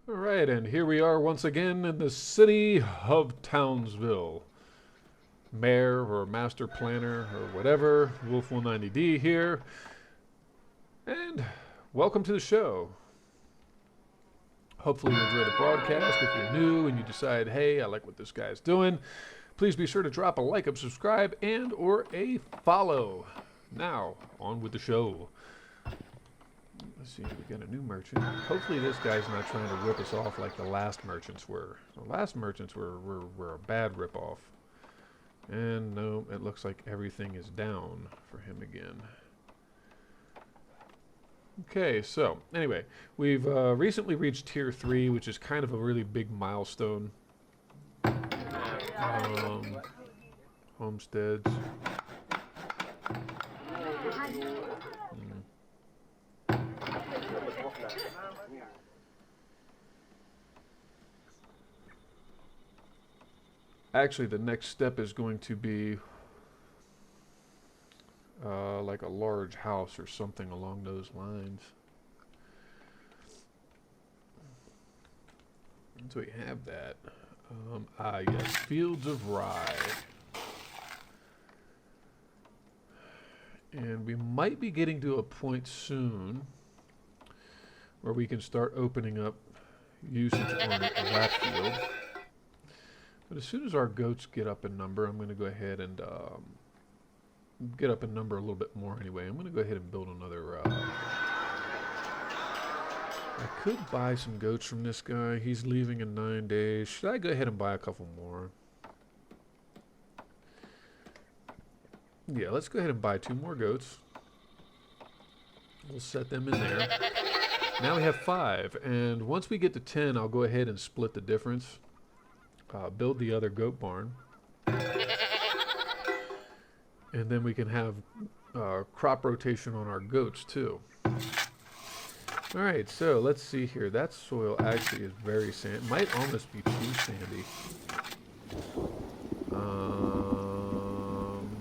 All right, and here we are once again in the city of Townsville. Mayor or master planner or whatever, Wolf 190D here. And welcome to the show. Hopefully you enjoy the broadcast. If you're new and you decide, hey, I like what this guy's doing, please be sure to drop a like, a subscribe, and or a follow. Now, on with the show. Let's see, we got a new merchant. Hopefully this guy's not trying to rip us off like the last merchants were. The last merchants were a bad rip-off. And no, it looks like everything is down for him again. Okay, so anyway, we've recently reached Tier 3, which is kind of a really big milestone. Homesteads. Actually, the next step is going to be like a large house or something along those lines. So we have that. Yes, Fields of Rye. And we might be getting to a point soon where we can start opening up usage on that field. But as soon as our goats get up in number, I'm going to go ahead and get up in number a little bit more anyway. I'm going to go ahead and build another... I could buy some goats from this guy. He's leaving in 9 days. Should I go ahead and buy a couple more? Yeah, let's go ahead and buy 2 more goats. We'll set them in there. Now we have 5. And once we get to 10, I'll go ahead and split the difference. Build the other goat barn. And then we can have crop rotation on our goats too. Alright, so let's see here. That soil actually is very sandy. Might almost be too sandy.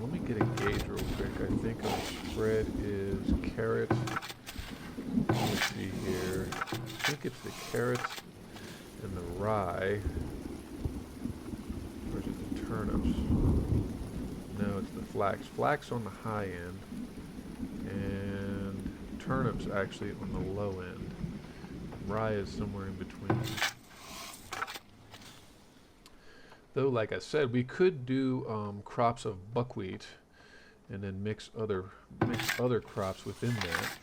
Let me get a gauge real quick. I think our spread is carrots. Let's see here. I think it's the carrots and the rye. Or is it the turnips? No, it's the flax. Flax on the high end. And turnips actually on the low end. Rye is somewhere in between. Though, like I said, we could do crops of buckwheat and then mix other crops within that.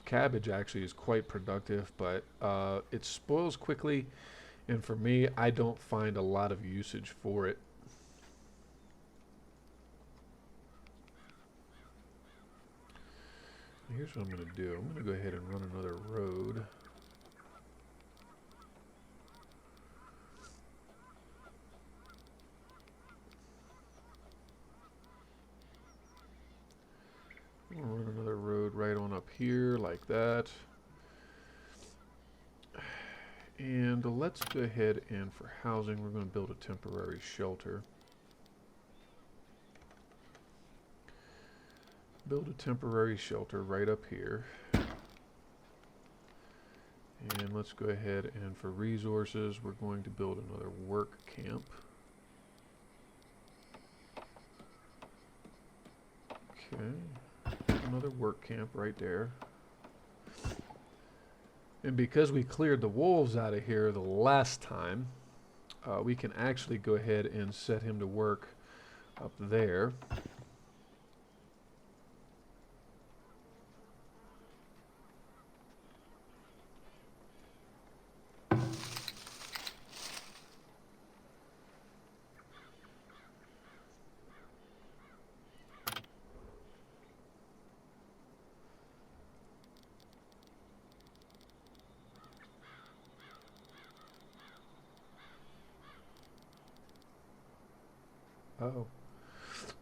Cabbage actually is quite productive, but it spoils quickly, and for me, I don't find a lot of usage for it. Here's what I'm going to do. I'm going to go ahead and run another road. We'll run another road right on up here like that. And let's go ahead and for housing, we're going to build a temporary shelter. Build a temporary shelter right up here. And let's go ahead and for resources, we're going to build another work camp. Okay. Another work camp right there. And because we cleared the wolves out of here the last time, we can actually go ahead and set him to work up there. Oh.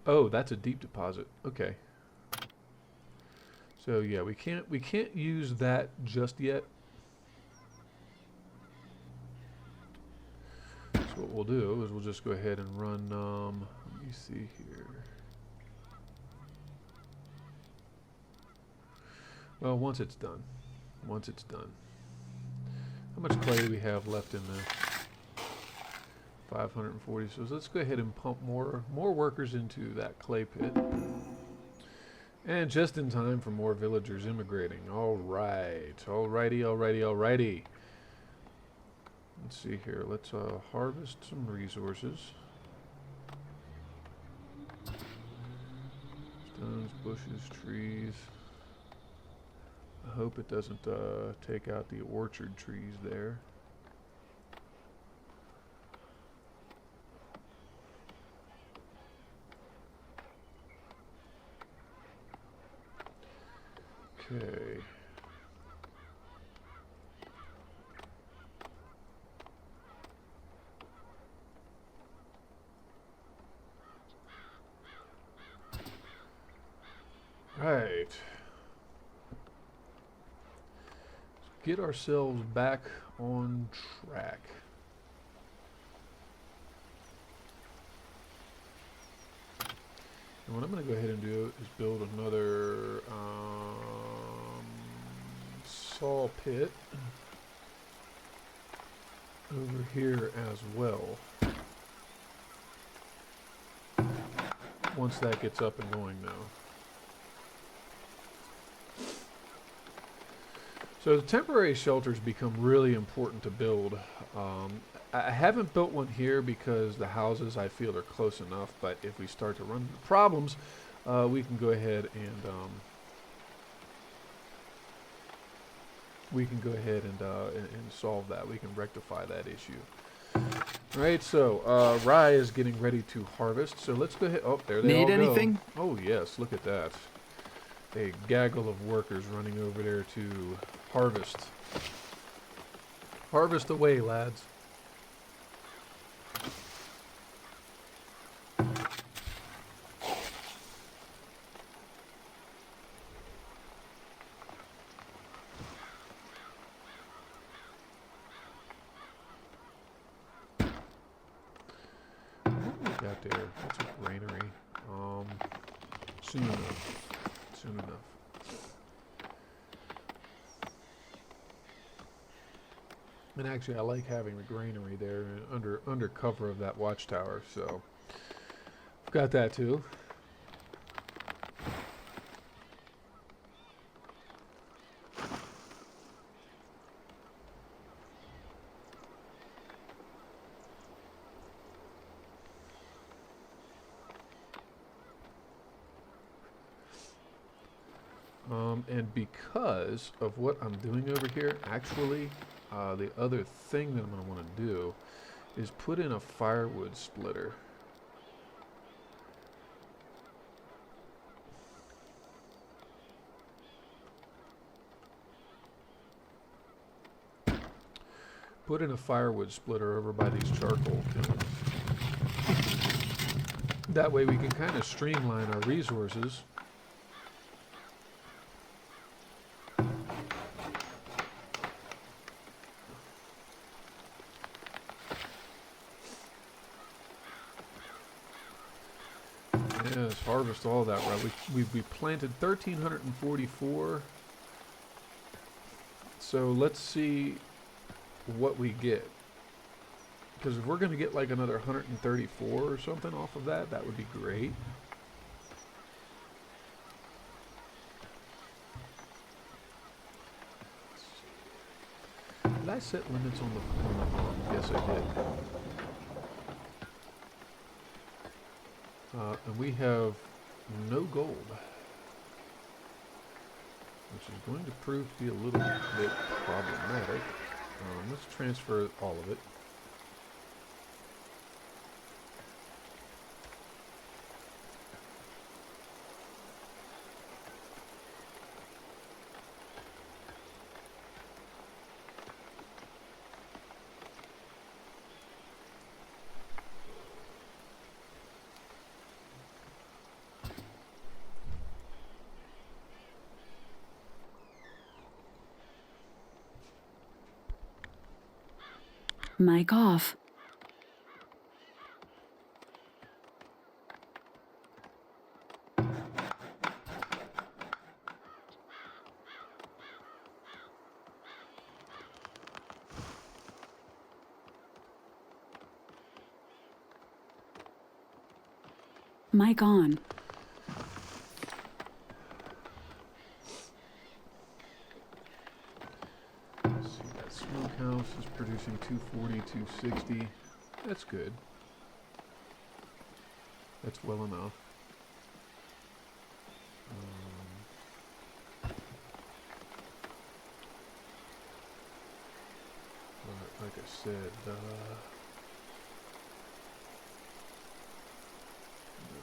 Oh, that's a deep deposit. Okay. So yeah, we can't use that just yet. So what we'll do is we'll just go ahead and run, let me see here. Well, once it's done. How much clay do we have left in there? 540. So let's go ahead and pump more workers into that clay pit. And just in time for more villagers immigrating. All right. Alrighty. Let's see here. Let's harvest some resources. Stones, bushes, trees. I hope it doesn't take out the orchard trees there. Okay. Right. Let's get ourselves back on track. And what I'm going to go ahead and do is build another saw pit over here as well. Once that gets up and going now. So the temporary shelters become really important to build. I haven't built one here because the houses I feel are close enough, but if we start to run into problems, we can go ahead and solve that. We can rectify that issue. All right, so rye is getting ready to harvest. So let's go ahead. Oh, there they all go. Need anything? Oh yes, look at that. A gaggle of workers running over there to harvest. Harvest away, lads. What we got there? That's a granary. Soon enough. And actually, I like having the granary there under cover of that watchtower, so I've got that too. And because of what I'm doing over here, actually, the other thing that I'm going to want to do is put in a firewood splitter. Put in a firewood splitter over by these charcoal kilns. That way we can kind of streamline our resources. Yes, harvest all that, right? We planted 1,344. So let's see what we get. Because if we're going to get like another 134 or something off of that, that would be great. Did I set limits on the farm? Yes, I did. And we have no gold, which is going to prove to be a little bit problematic. Let's transfer all of it. Mic off. Mic on. Let's see, that smokehouse is producing 240, 260. That's good. That's well enough. But like I said, I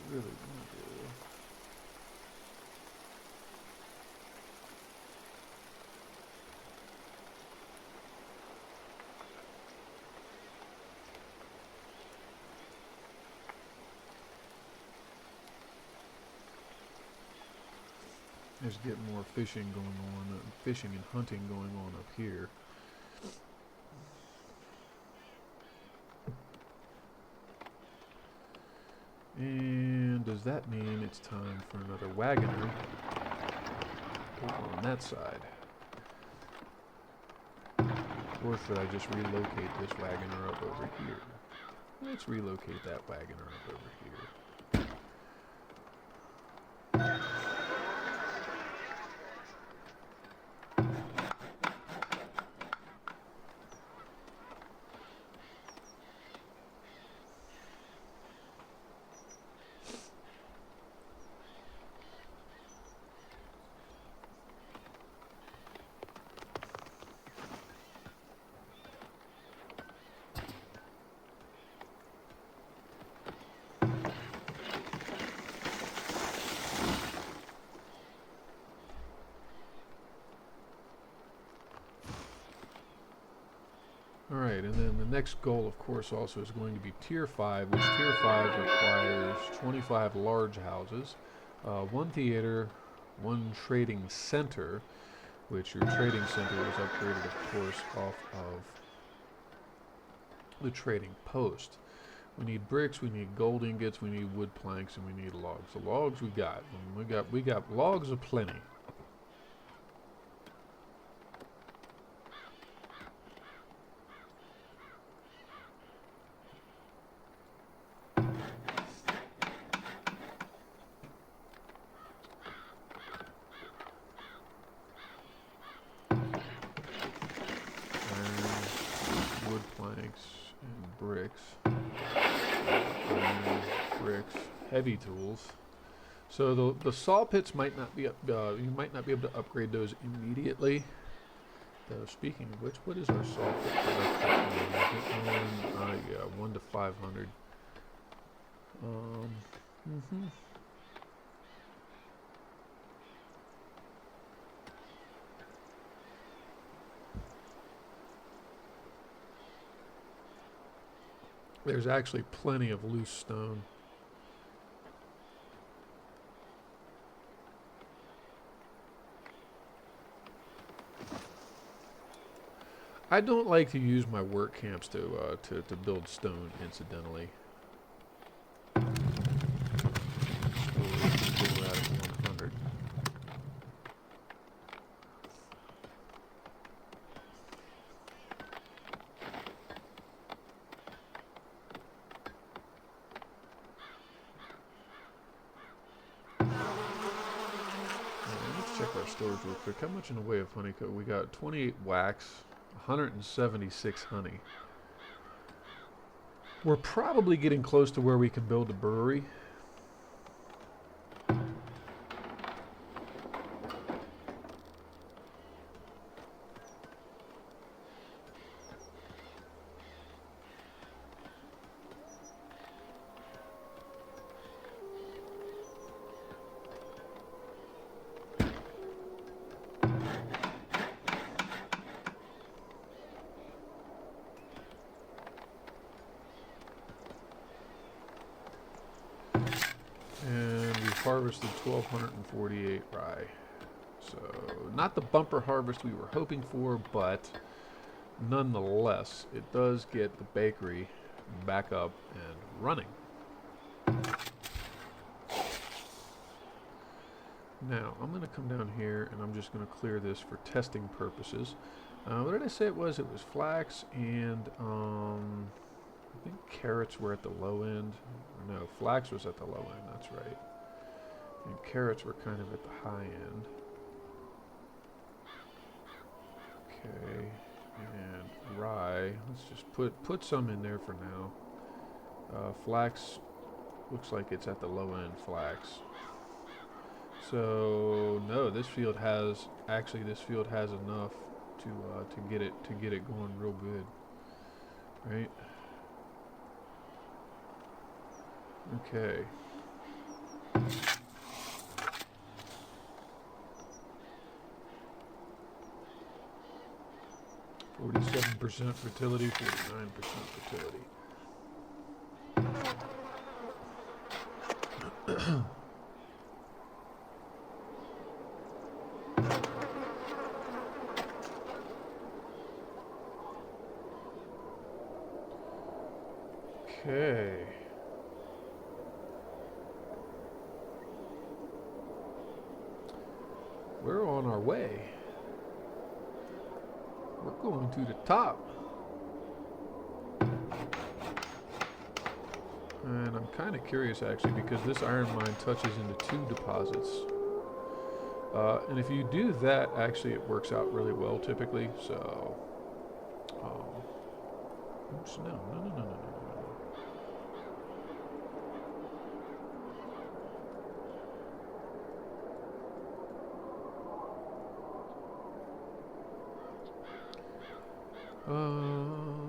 really want to. Just get more fishing going on, fishing and hunting going on up here. And does that mean it's time for another wagoner over on that side? Or should I just relocate this wagoner up over here? Let's relocate that wagoner up over here. Alright, and then the next goal, of course, also is going to be Tier 5, which Tier 5 requires 25 large houses, 1 theater, 1 trading center, which your trading center is upgraded, of course, off of the trading post. We need bricks, we need gold ingots, we need wood planks, and we need logs. The logs we got. We got logs aplenty. Wood planks and bricks. Bricks, heavy tools. So the saw pits might not be you might not be able to upgrade those immediately. Speaking of which, what is our saw pit production? Yeah, 1 to 500. There's actually plenty of loose stone. I don't like to use my work camps to build stone, incidentally. So we're at 100. Let's check our storage real quick. How much in the way of honeycomb? We got 28 wax. 176 honey. We're probably getting close to where we can build a brewery. Harvested 1,248 rye. So, not the bumper harvest we were hoping for, but nonetheless, it does get the bakery back up and running. Now, I'm going to come down here and I'm just going to clear this for testing purposes. What did I say it was? It was flax and I think carrots were at the low end. no, flax was at the low end, that's right. And carrots were kind of at the high end. Okay, and rye, let's just put some in there for now. Flax looks like it's at the low end, flax. So no, this field has enough to get it going real good, right? Okay. 47% fertility, 49% fertility. Okay. We're on our way. We're going to the top. And I'm kind of curious actually, because this iron mine touches into 2 deposits. And if you do that, actually it works out really well typically. So, oops, no.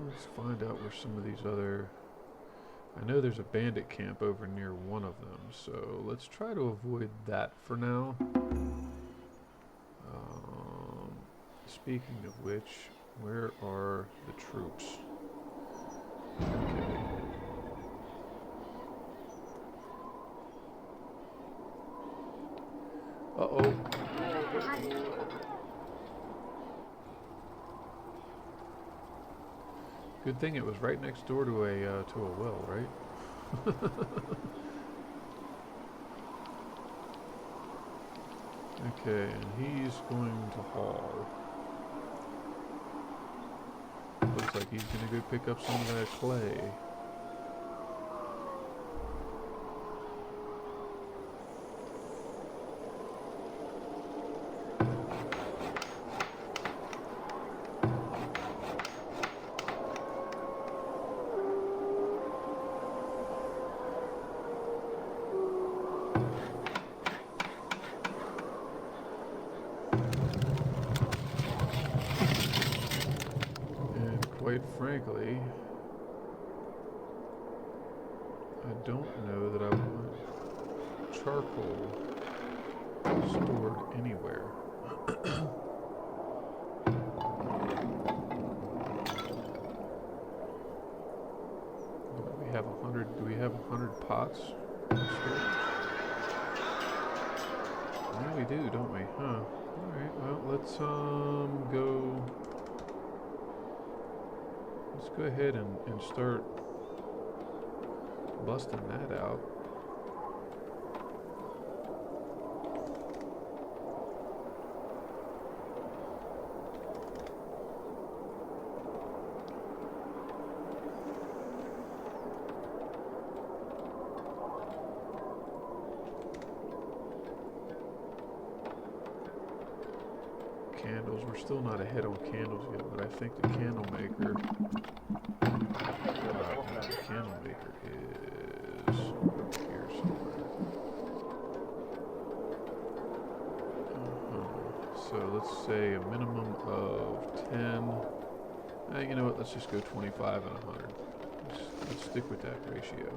Let's find out where some of these other... I know there's a bandit camp over near one of them, so let's try to avoid that for now. Speaking of which, where are the troops? Okay. Uh-oh. Good thing it was right next door to a well, right? Okay, and he's going to haul. Looks like he's gonna go pick up some of that clay. Quite frankly, I don't know that I want charcoal stored anywhere. Do we have 100 pots stored? Yeah, we do, don't we? Huh. Alright, well, let's go ahead and start busting that out. Candles, we're still not ahead on candles yet, but I think the candle maker is here somewhere. So let's say a minimum of 10. You know what, let's just go 25 and 100. Let's stick with that ratio.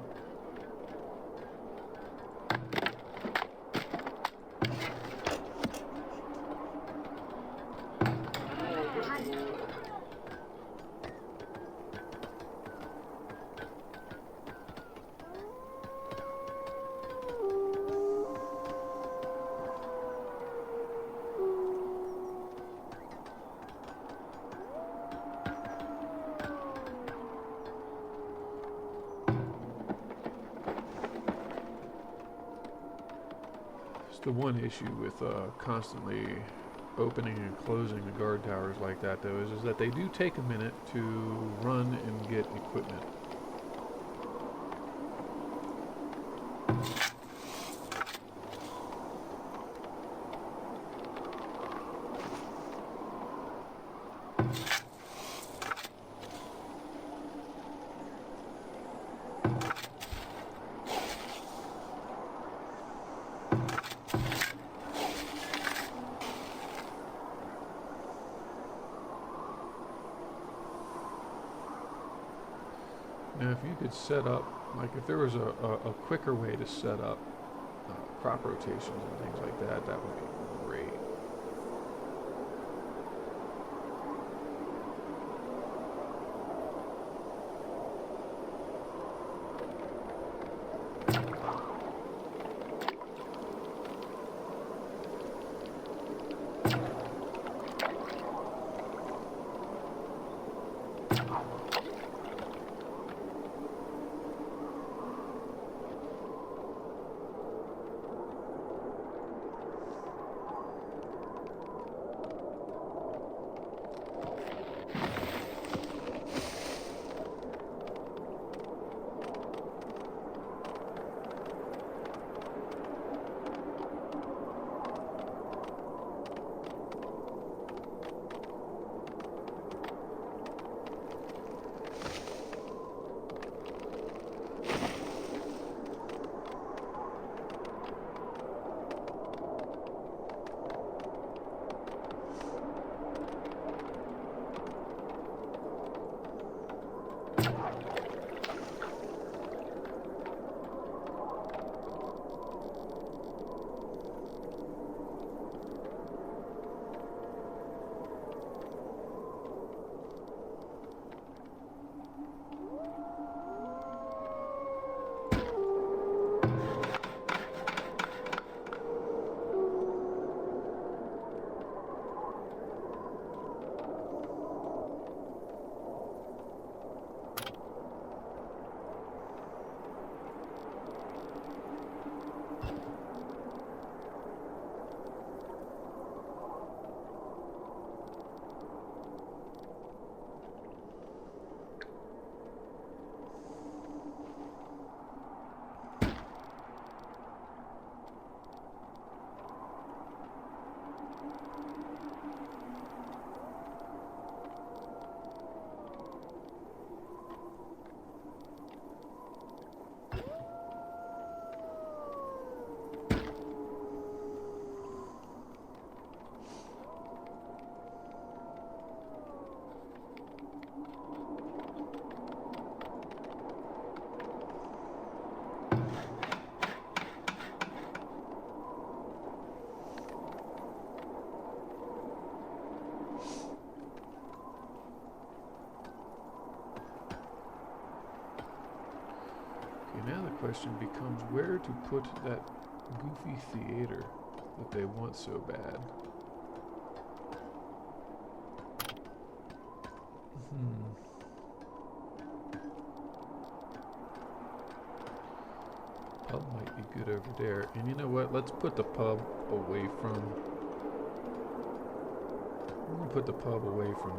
The one issue with constantly opening and closing the guard towers like that, though, is that they do take a minute to run and get equipment. Now, if you could set up, like if there was a quicker way to set up crop rotations and things like that, that would be great. Now the question becomes where to put that goofy theater that they want so bad. Pub might be good over there. And you know what? Let's put the pub away from... We're going to put the pub away from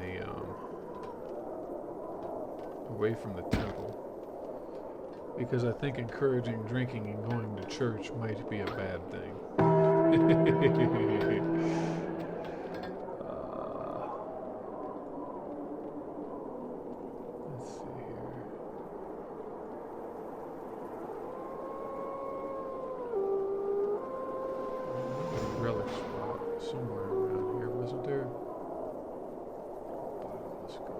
the temple. Because I think encouraging drinking and going to church might be a bad thing. Let's see here. There's a relic spot somewhere around here, wasn't there? Let's go.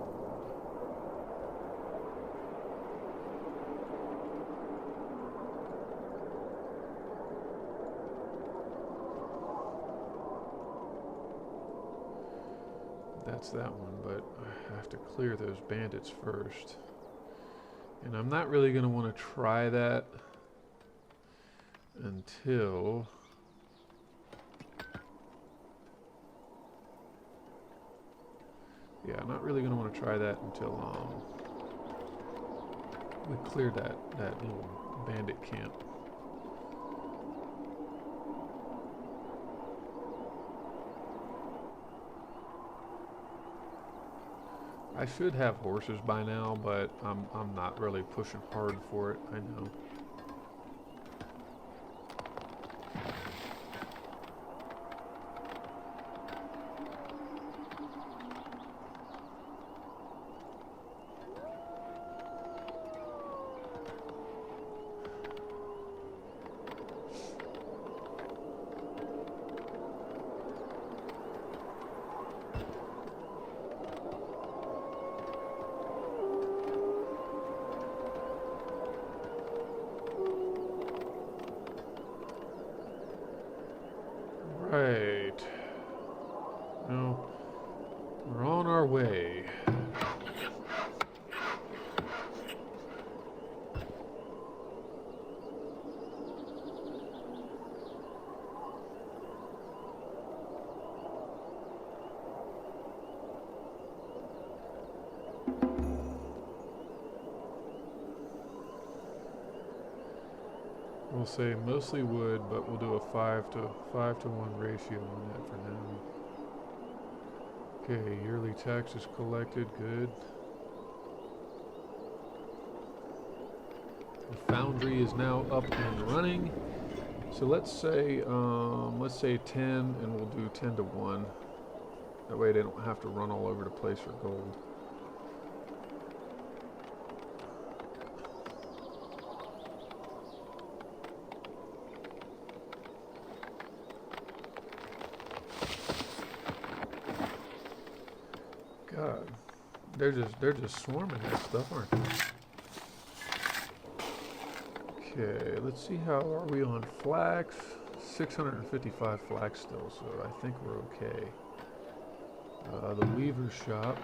That's that one, but I have to clear those bandits first. And I'm not really going to want to try that until... Yeah, I'm not really going to want to try that until we clear that little bandit camp. I should have horses by now, but I'm not really pushing hard for it, I know. We'll say mostly wood, but we'll do a 5 to 1 ratio on that for now. Okay, yearly taxes collected, good. The foundry is now up and running. So let's say 10, and we'll do 10 to 1. That way they don't have to run all over the place for gold. God, they're just swarming that stuff, aren't they? Okay, let's see, how are we on flax? 655 flax still, so I think we're okay. The weaver's shop.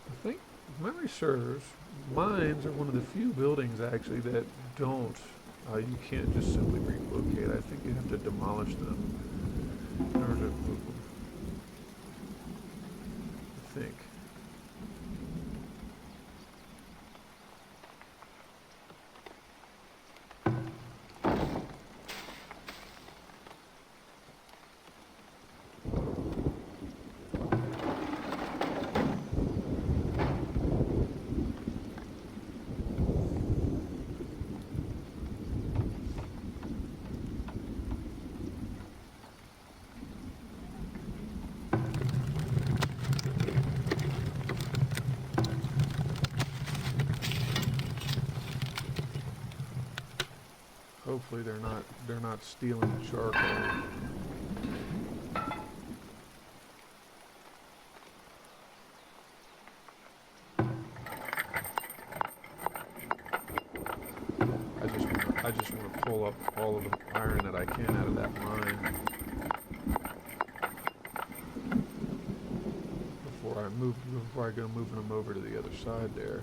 I think, if memory serves, mines are one of the few buildings actually that don't, you can't just simply relocate. I think you have to demolish them in order to move them. I think. Hopefully they're not stealing the charcoal. I just want to pull up all of the iron that I can out of that mine before I go moving them over to the other side there.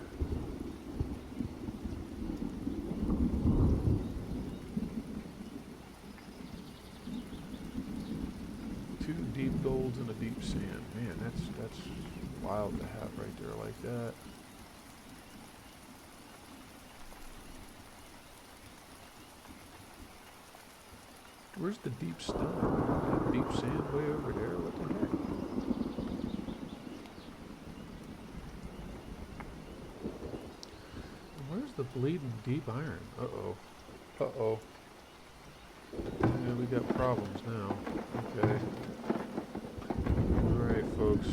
Two deep golds and a deep sand. Man, that's wild to have right there like that. Where's the deep stone? That deep sand way over there? What the heck? Where's the bleeding deep iron? Uh-oh. Uh-oh. Yeah, we got problems now. Okay. Alright, folks.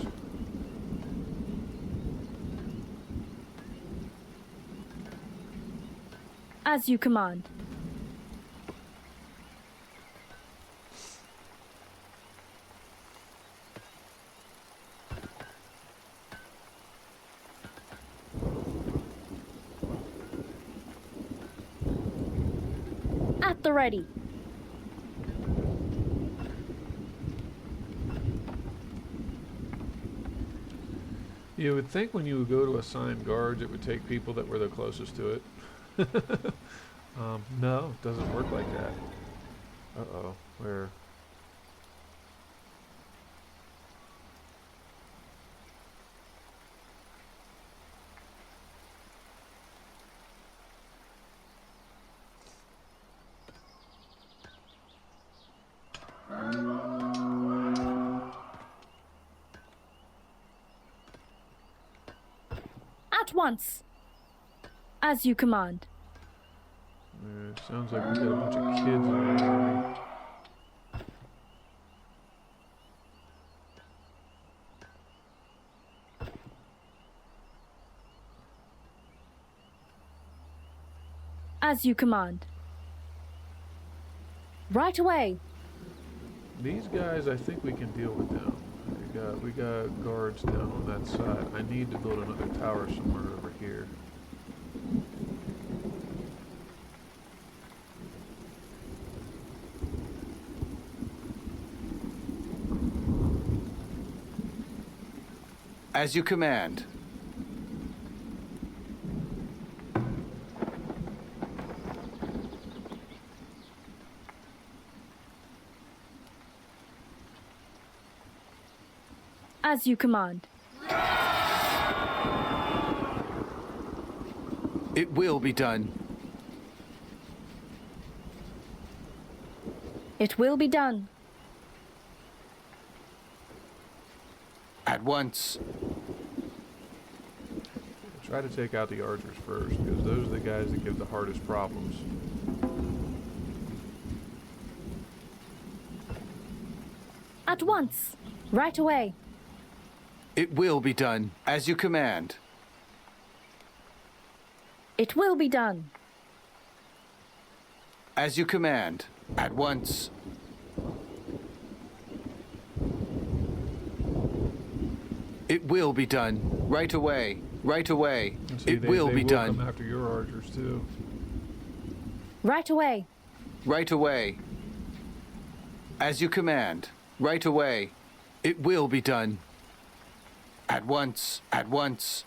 As you command. At the ready. You would think when you would go to assign guards, it would take people that were the closest to it. No, it doesn't work like that. Uh-oh, where? once. As you command. Sounds like we got a bunch of kids in our army. As you command. Right away. These guys, I think we can deal with them. We got guards down on that side. I need to build another tower somewhere over here. As you command. As you command. It will be done. It will be done. At once. Try to take out the archers first, because those are the guys that give the hardest problems. At once. Right away. It will be done. As you command. It will be done. As you command. At once. It will be done. Right away. Right away. See, It will be done. Come after your archers too. Right away. Right away. As you command. Right away. It will be done. At once. At once.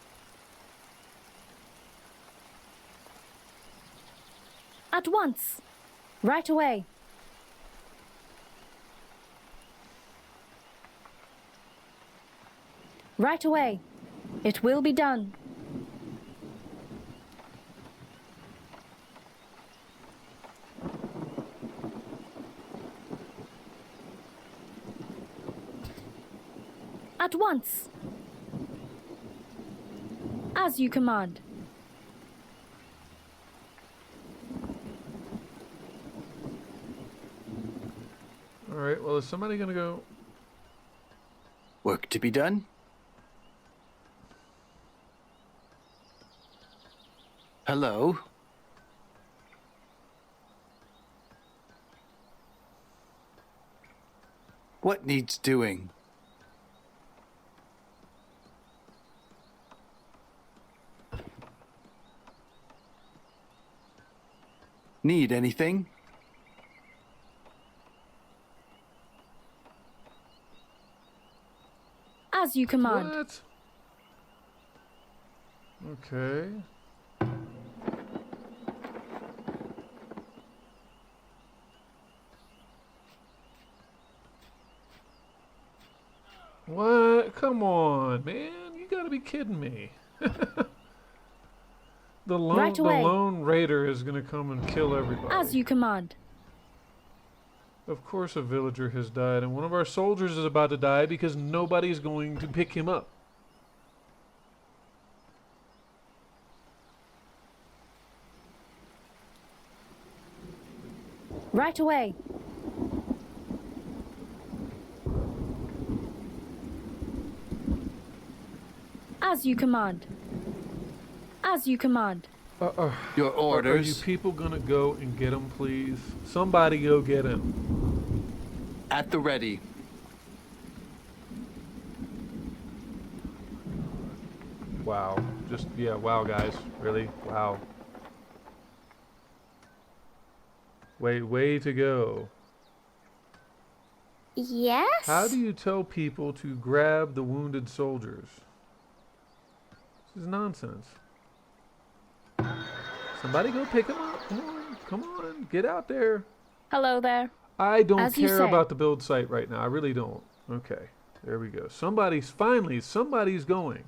At once. Right away. Right away. It will be done. At once. As you command. Alright, well, is somebody gonna go? Work to be done. Hello? What needs doing? Need anything? As you command. What? Okay. What? Come on, man. You gotta be kidding me. The Right away. lone raider is gonna come and kill everybody. As you command. Of course a villager has died, and one of our soldiers is about to die because nobody's going to pick him up. Right away. As you command. As you command. Your Are you orders. people gonna go and get him, please? Somebody go get him. At the ready. Wow. Just, yeah, wow, guys. Really? Wow. Way to go. Yes? How do you tell people to grab the wounded soldiers? This is nonsense. Somebody go pick them up. Come on, get out there. Hello there. I don't As you care say. about the build site right now. I really don't. Okay, there we go. Somebody's going.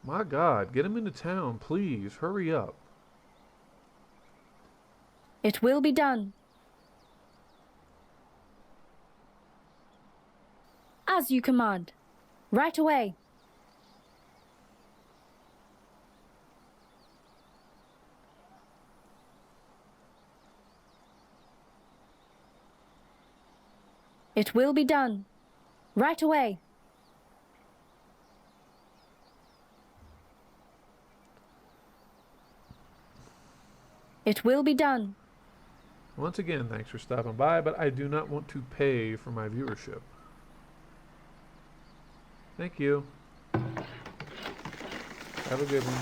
My God, get him into town, please. Hurry up. It will be done. As you command. Right away. It will be done. Right away. It will be done. Once again, thanks for stopping by, but I do not want to pay for my viewership. Thank you. Have a good one.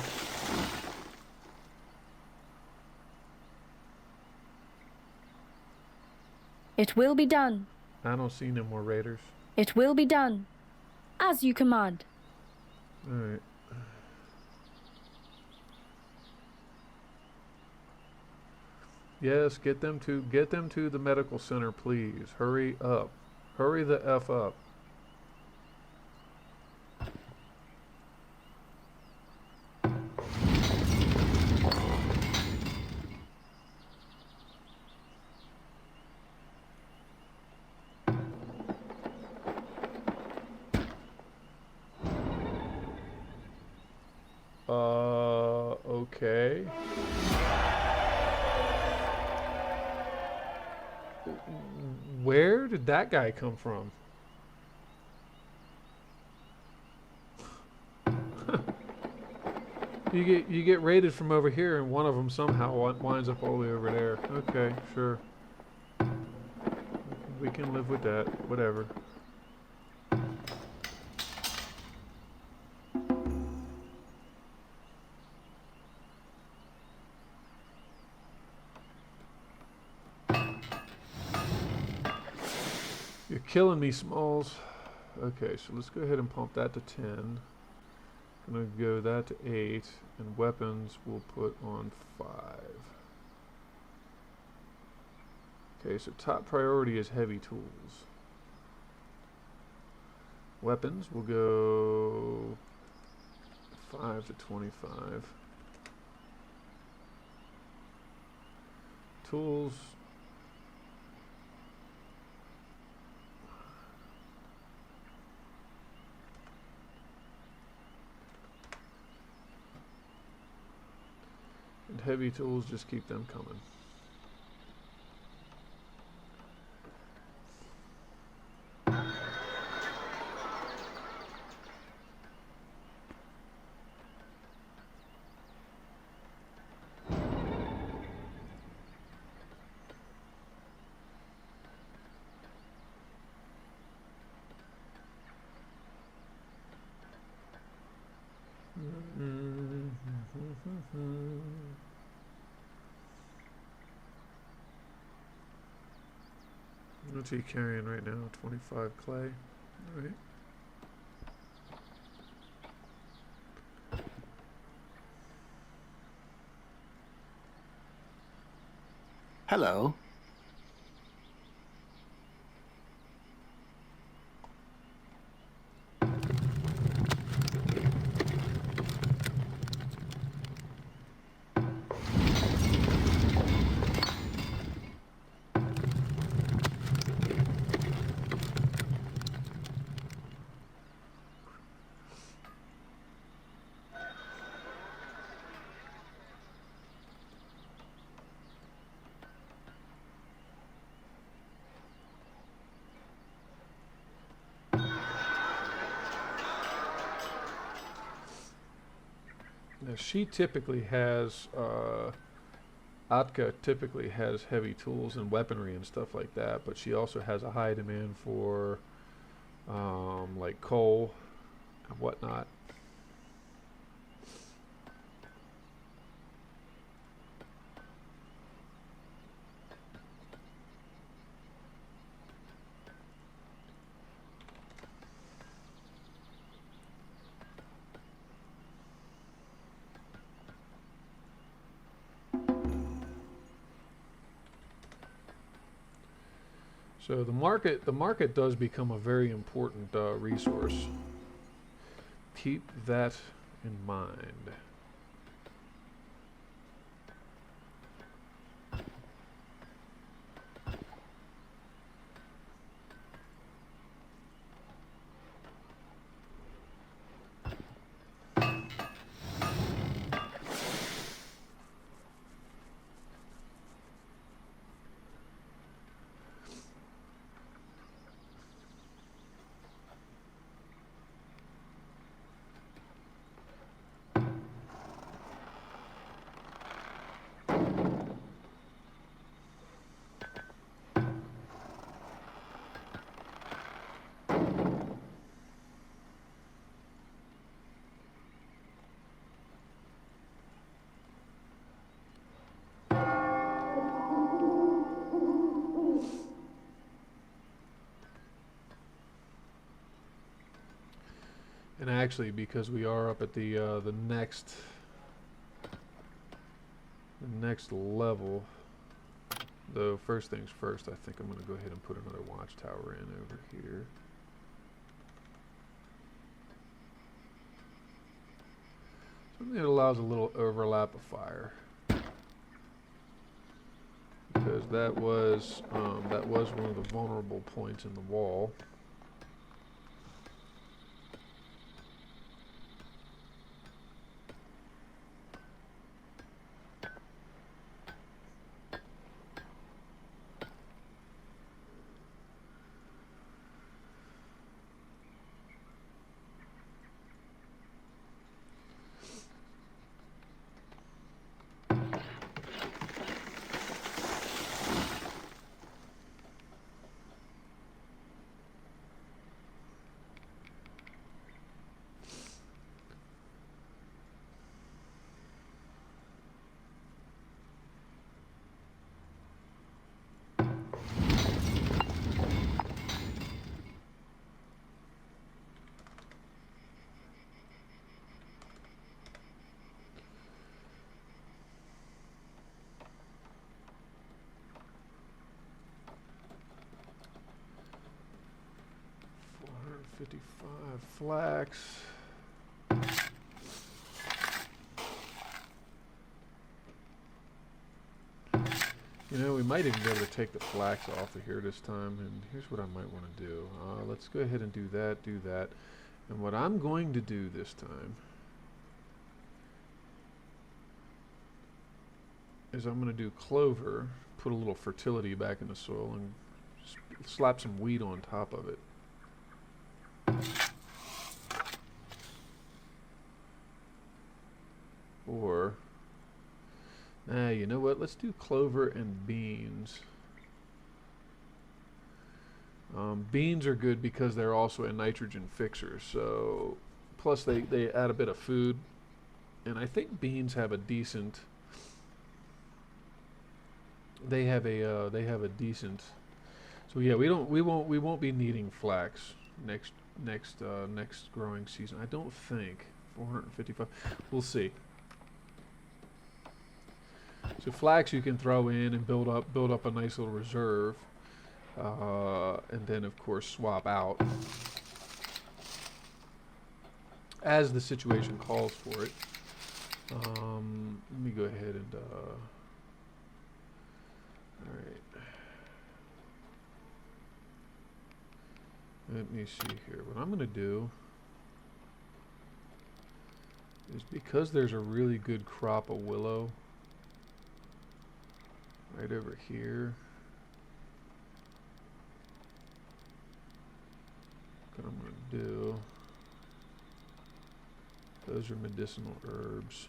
It will be done. I don't see no more raiders. It will be done. As you command. Alright. Yes, get them to the medical center, please. Hurry up. Hurry the F up. Okay. Where did that guy come from? You get raided from over here, and one of them somehow winds up all the way over there. Okay, sure. We can live with that. Whatever. You're killing me, Smalls. Okay, so let's go ahead and pump that to 10. I'm going to go that to 8. And weapons we'll put on 5. Okay, so top priority is heavy tools. Weapons will go 5 to 25. Tools. And heavy tools, just keep them coming. What's he carrying right now? 25 clay. All right. Hello. Now she typically has, Atka typically has heavy tools and weaponry and stuff like that, but she also has a high demand for, like coal and whatnot. So the market does become a very important resource. Keep that in mind. And actually, because we are up at the next level, though, first things first, I think I'm going to go ahead and put another watchtower in over here. Something that allows a little overlap of fire, because that was one of the vulnerable points in the wall. $455 flax. You know, we might even be able to take the flax off of here this time, and here's what I might want to do. Let's go ahead and do that. And what I'm going to do this time is I'm going to do clover, put a little fertility back in the soil, and just slap some wheat on top of it. Or, you know what? Let's do clover and beans. Beans are good because they're also a nitrogen fixer. So, plus they add a bit of food, and I think beans have a decent. They have a decent. So yeah, we won't be needing flax next growing season. I don't think 455. We'll see. So flax you can throw in and build up a nice little reserve, and then of course swap out as the situation calls for it. Let me go ahead and all right. Let me see here. What I'm going to do is, because there's a really good crop of willow right over here, what I'm going to do, those are medicinal herbs.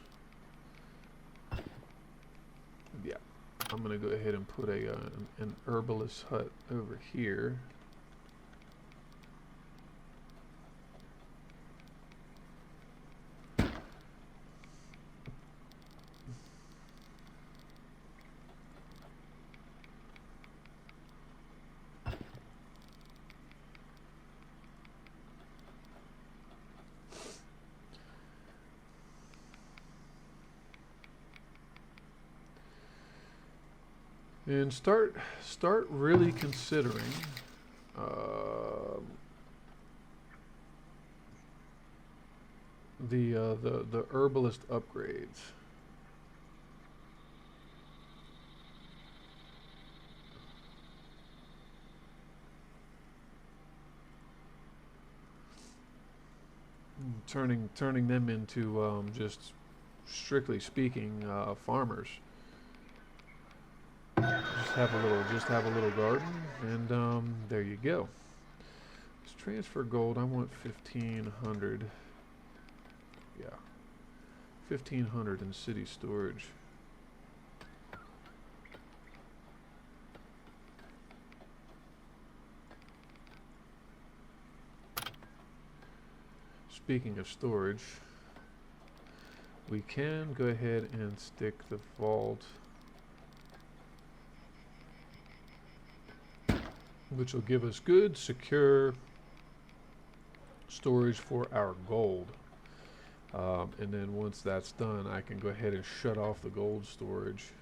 Yeah, I'm going to go ahead and put an herbalist hut over here. And start really considering the herbalist upgrades. Turning them into just strictly speaking farmers. Just have a little garden, and there you go. Let's transfer gold. I want 1,500. Yeah, 1,500 in city storage. Speaking of storage, we can go ahead and stick the vault, which will give us good, secure storage for our gold. And then once that's done, I can go ahead and shut off the gold storage.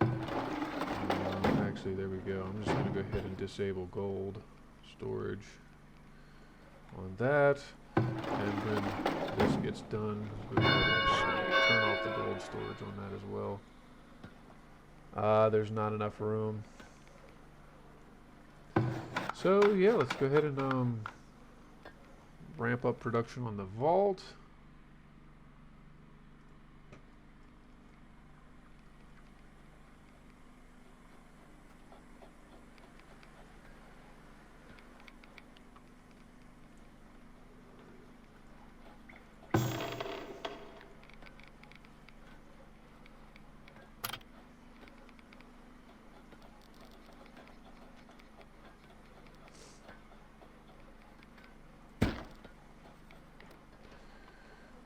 Actually, there we go. I'm just going to go ahead and disable gold storage on that. And when this gets done, go ahead and turn off the gold storage on that as well. There's not enough room. So yeah, let's go ahead and ramp up production on the vault.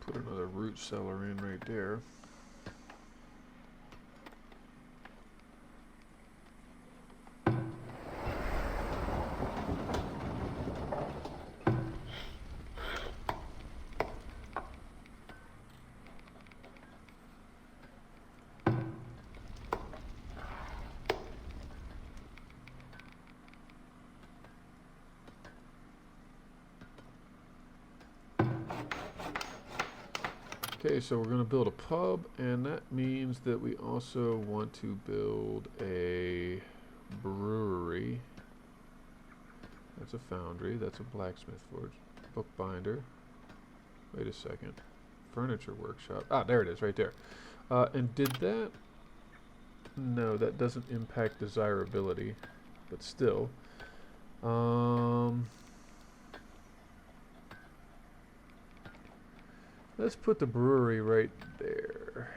Put another root cellar in right there. Okay, so we're going to build a pub, and that means that we also want to build a brewery. That's a foundry. That's a blacksmith forge. Bookbinder. Wait a second. Furniture workshop. Ah, there it is, right there. And did that... No, that doesn't impact desirability, but still. Let's put the brewery right there.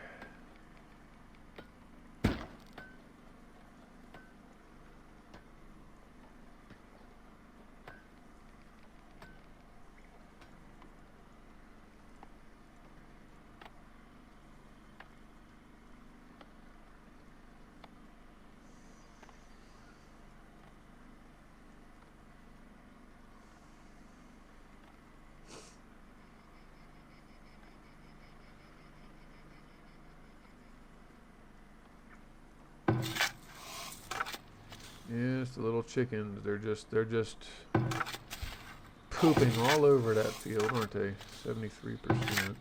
Yes, the little chickens, they're just pooping all over that field, aren't they? 73%.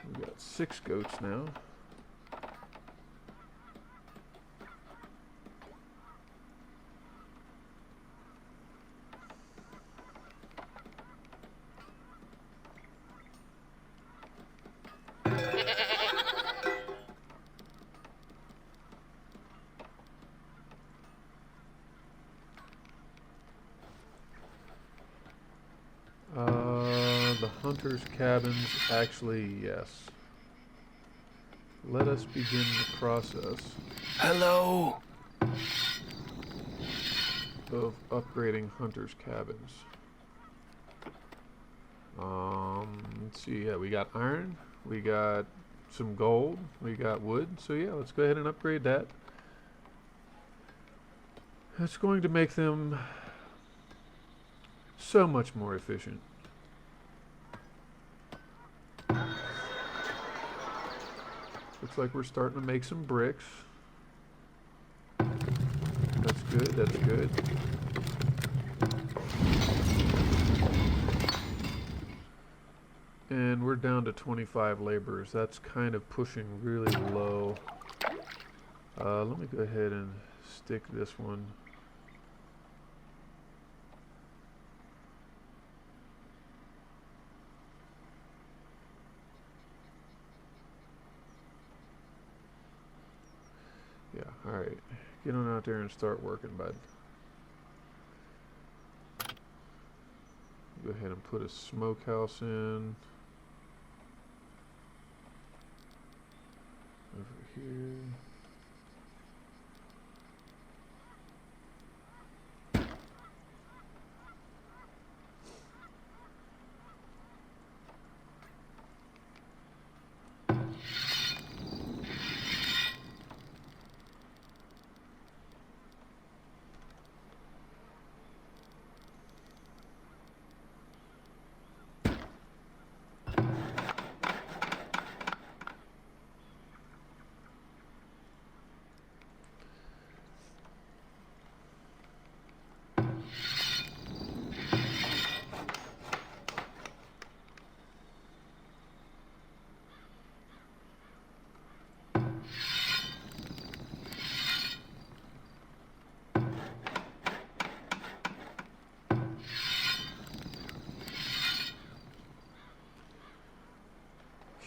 We got 6 goats now. The hunter's cabins, actually, yes. Let us begin the process Hello. of upgrading hunter's cabins. Let's see, yeah, we got iron, we got some gold, we got wood, so yeah, let's go ahead and upgrade that. That's going to make them so much more efficient. Looks like we're starting to make some bricks. That's good, that's good. And we're down to 25 laborers. That's kind of pushing really low. Let me go ahead and stick this one. Yeah, alright. Get on out there and start working, bud. Go ahead and put a smokehouse in. Over here.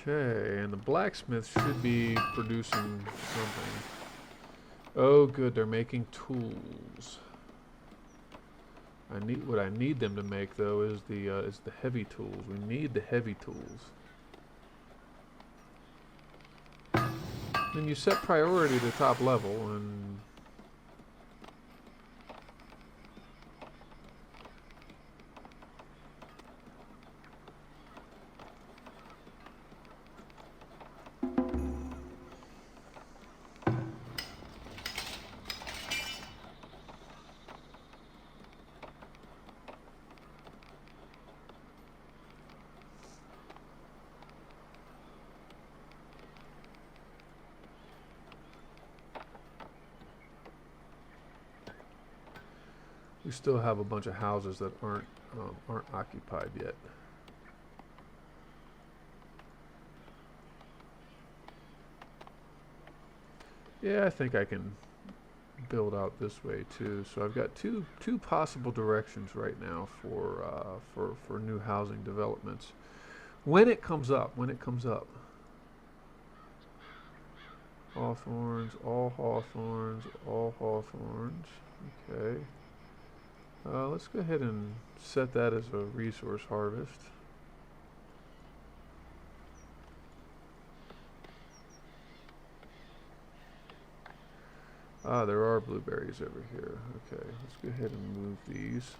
Okay, and the blacksmith should be producing something. Oh, good, they're making tools. What I need them to make though is the heavy tools. We need the heavy tools. Then you set priority to top level and we still have a bunch of houses that aren't occupied yet. Yeah, I think I can build out this way too. So I've got two possible directions right now for new housing developments. When it comes up. Hawthorns, all hawthorns, all hawthorns. Okay. Let's go ahead and set that as a resource harvest. Ah, there are blueberries over here. Okay, let's go ahead and move these.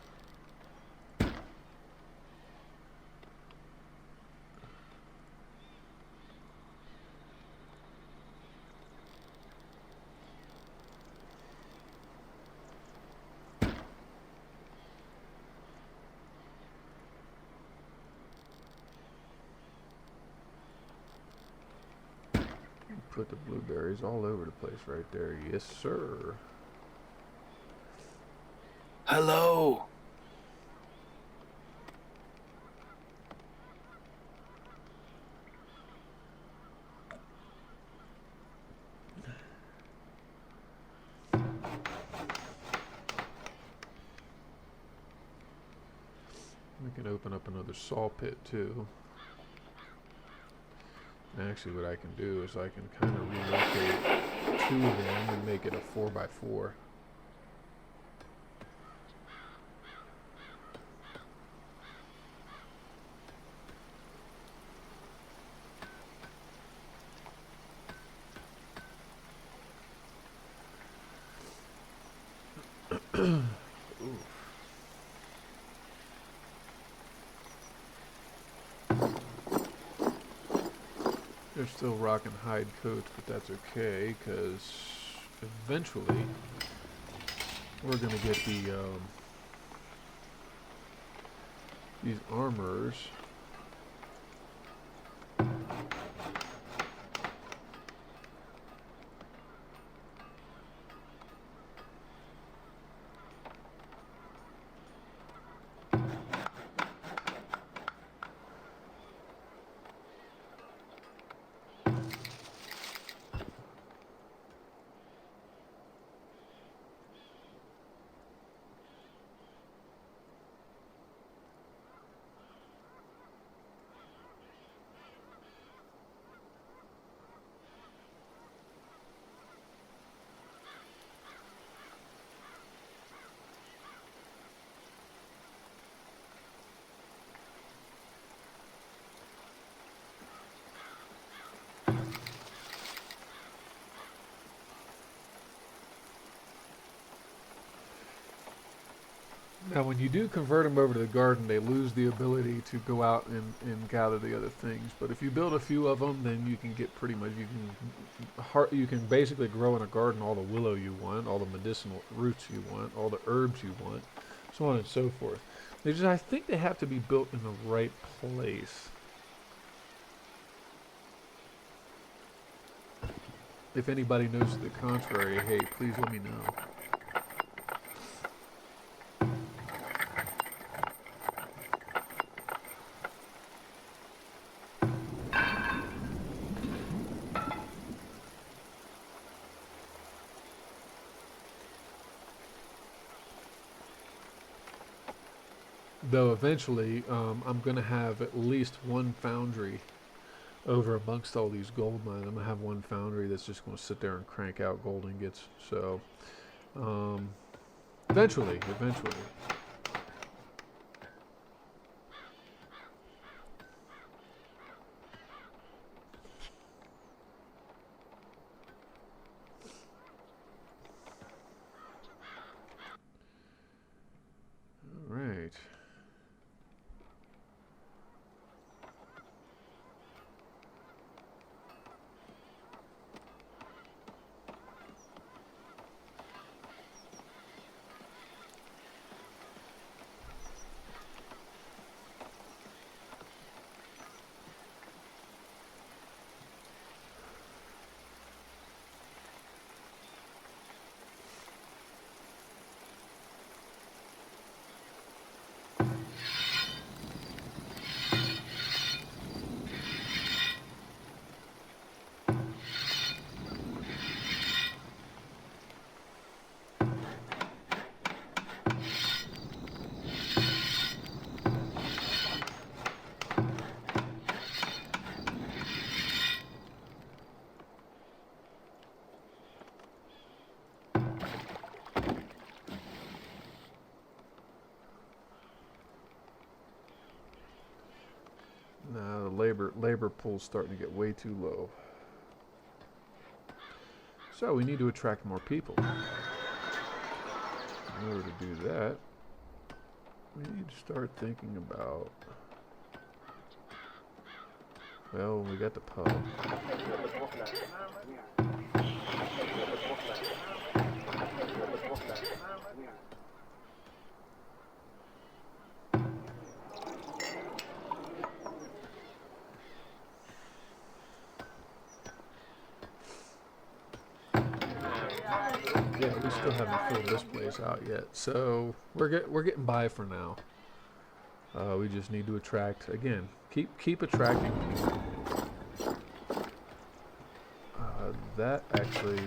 Put the blueberries all over the place right there. Yes, sir. Hello. We can open up another saw pit too. Actually, what I can do is I can kind of relocate 2 of them and make it a 4x4. They're still rocking hide coats, but that's okay, because eventually we're going to get these armors. Now, when you do convert them over to the garden, they lose the ability to go out and gather the other things. But if you build a few of them, then you can get pretty much, you can basically grow in a garden all the willow you want, all the medicinal roots you want, all the herbs you want, so on and so forth. I think they have to be built in the right place. If anybody knows to the contrary, hey, please let me know. Though eventually, I'm going to have at least one foundry over amongst all these gold mines. I'm gonna have one foundry that's just gonna sit there and crank out gold ingots. So, um, eventually. All right. Now the labor pool's starting to get way too low. So we need to attract more people. In order to do that, we need to start thinking about, well, we got the pub. Yeah, we still haven't filled this place out yet, so we're getting by for now. We just need to attract again. Keep attracting people. That actually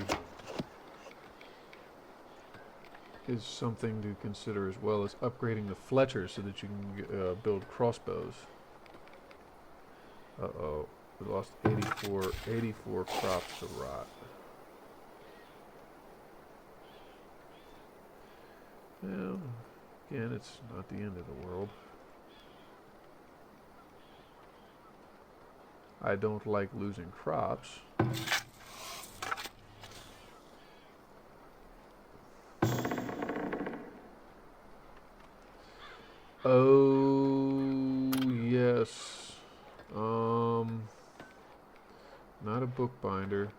is something to consider, as well as upgrading the Fletcher so that you can build crossbows. Uh-oh, we lost 84 crops to rot. Well, again, it's not the end of the world. I don't like losing crops. Oh, yes. Not a bookbinder.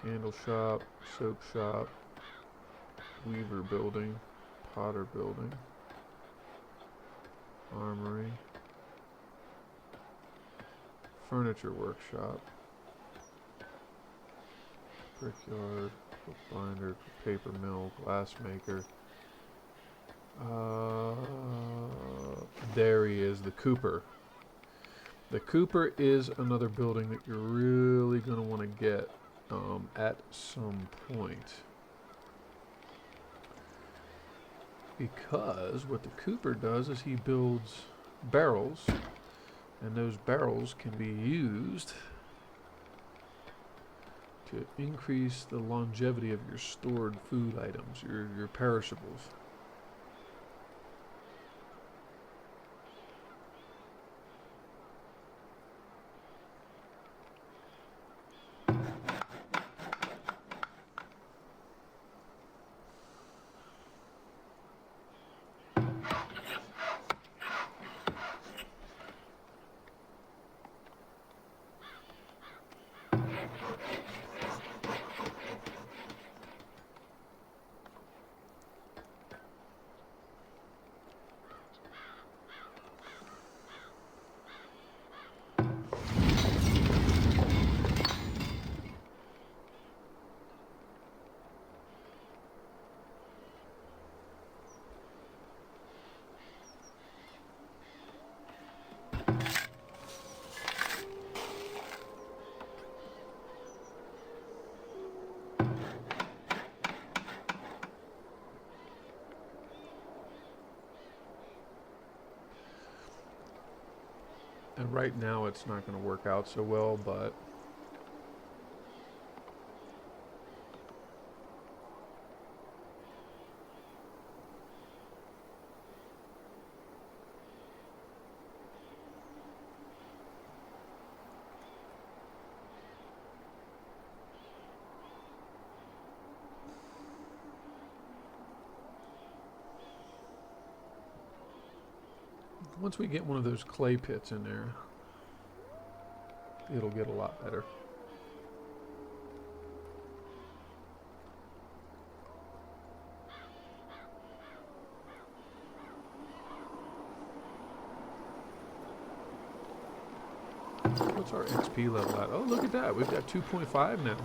Candle shop, soap shop, weaver building, potter building, armory, furniture workshop, brickyard, bookbinder, paper mill, glass maker. There he is, the Cooper. The Cooper is another building that you're really going to want to get at some point. Because what the Cooper does is he builds barrels, and those barrels can be used to increase the longevity of your stored food items, your perishables. And right now it's not going to work out so well, but once we get one of those clay pits in there, it'll get a lot better. What's our XP level at? Oh, look at that. We've got 2.5 now.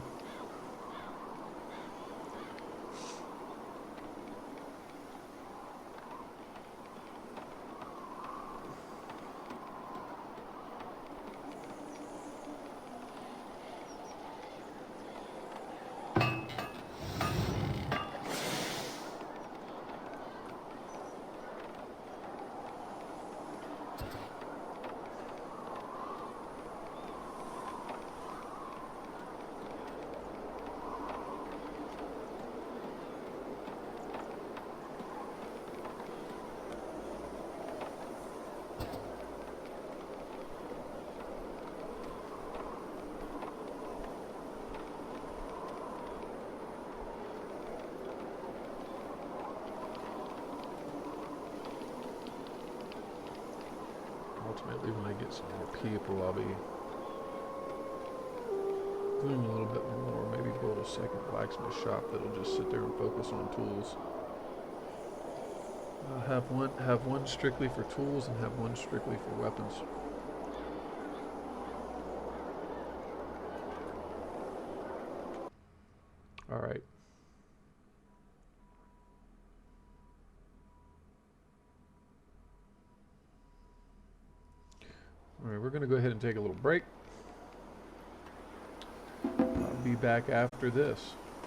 Ultimately, when I get some more people, I'll be doing a little bit more. Maybe build a second blacksmith shop that'll just sit there and focus on tools. Have one strictly for tools and have one strictly for weapons. All right. All right, we're going to go ahead and take a little break. I'll be back after this.